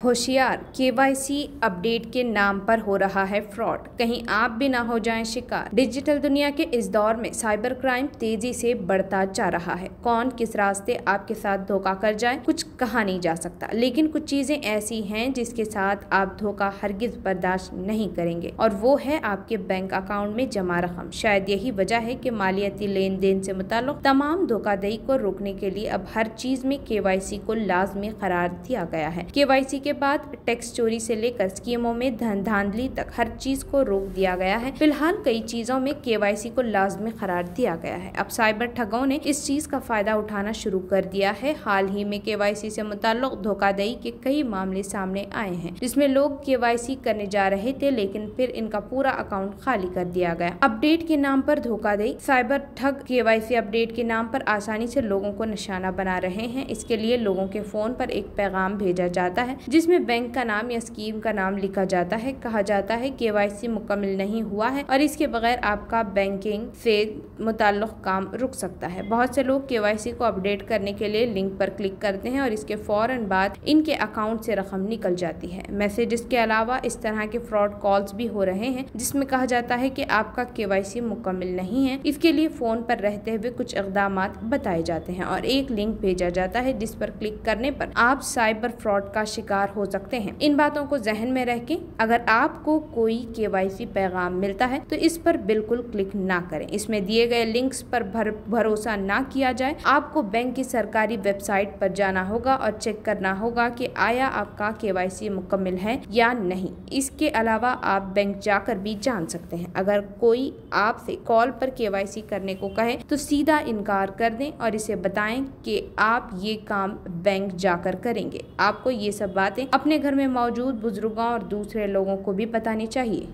होशियार, KYC update के नाम पर हो रहा है फ्रॉड। कहीं आप भी ना हो जाएं शिकार। डिजिटल दुनिया के इस दौर में साइबर क्राइम तेजी से बढ़ता जा रहा है। कौन किस रास्ते आपके साथ धोखा कर जाए कुछ कहा नहीं जा सकता, लेकिन कुछ चीजें ऐसी हैं जिसके साथ आप धोखा हरगिज बर्दाश्त नहीं करेंगे, और वो है आपके बैंक अकाउंट में जमा रकम। शायद यही वजह है कि मालियाती लेन देन से मुताल्लिक तमाम धोखाधड़ी को रोकने के लिए अब हर चीज में केवाईसी को लाजमी करार दिया गया है। केवाईसी के बाद टैक्स चोरी से लेकर स्कीमों में धन धांधली तक हर चीज को रोक दिया गया है। फिलहाल कई चीजों में केवाईसी को लाजमी करार दिया गया है। अब साइबर ठगों ने इस चीज का फायदा उठाना शुरू कर दिया है। हाल ही में केवाईसी से मुताल्लिक धोखाधड़ी के कई मामले सामने आए हैं, जिसमें लोग केवाईसी करने जा रहे थे लेकिन फिर इनका पूरा अकाउंट खाली कर दिया गया। अपडेट के नाम पर धोखाधड़ी। साइबर ठग केवाईसी अपडेट के नाम पर आसानी से लोगों को निशाना बना रहे हैं। इसके लिए लोगों के फोन पर एक पैगाम भेजा जाता है जिसमें बैंक का नाम या स्कीम का नाम लिखा जाता है। कहा जाता है केवाईसी मुकम्मल नहीं हुआ है और इसके बगैर आपका बैंकिंग से मुताल्लिक काम रुक सकता है। बहुत से लोग केवाईसी को अपडेट करने के लिए लिंक पर क्लिक करते हैं और इसके फौरन बाद इनके अकाउंट से रकम निकल जाती है। मैसेजेस के अलावा इस तरह के फ्रॉड कॉल्स भी हो रहे हैं जिसमें कहा जाता है कि आपका केवाईसी मुकम्मल नहीं है। इसके लिए फोन पर रहते हुए कुछ इक़दाम बताए जाते हैं और एक लिंक भेजा जाता है जिस पर क्लिक करने पर आप साइबर फ्रॉड का शिकार हो सकते हैं। इन बातों को जहन में रख के अगर आपको कोई केवाईसी पैगाम मिलता है तो इस पर बिल्कुल क्लिक ना करें। इसमें दिए गए लिंक्स पर भरोसा ना किया जाए। आपको बैंक की सरकारी वेबसाइट पर जाना होगा और चेक करना होगा कि आया आपका केवाईसी मुकम्मल है या नहीं। इसके अलावा आप बैंक जाकर भी जान सकते हैं। अगर कोई आपसे कॉल पर केवाईसी करने को कहे तो सीधा इनकार कर दें और इसे बताएं कि आप ये काम बैंक जाकर करेंगे। आपको ये सब बातें अपने घर में मौजूद बुजुर्गों और दूसरे लोगों को भी बतानी चाहिए।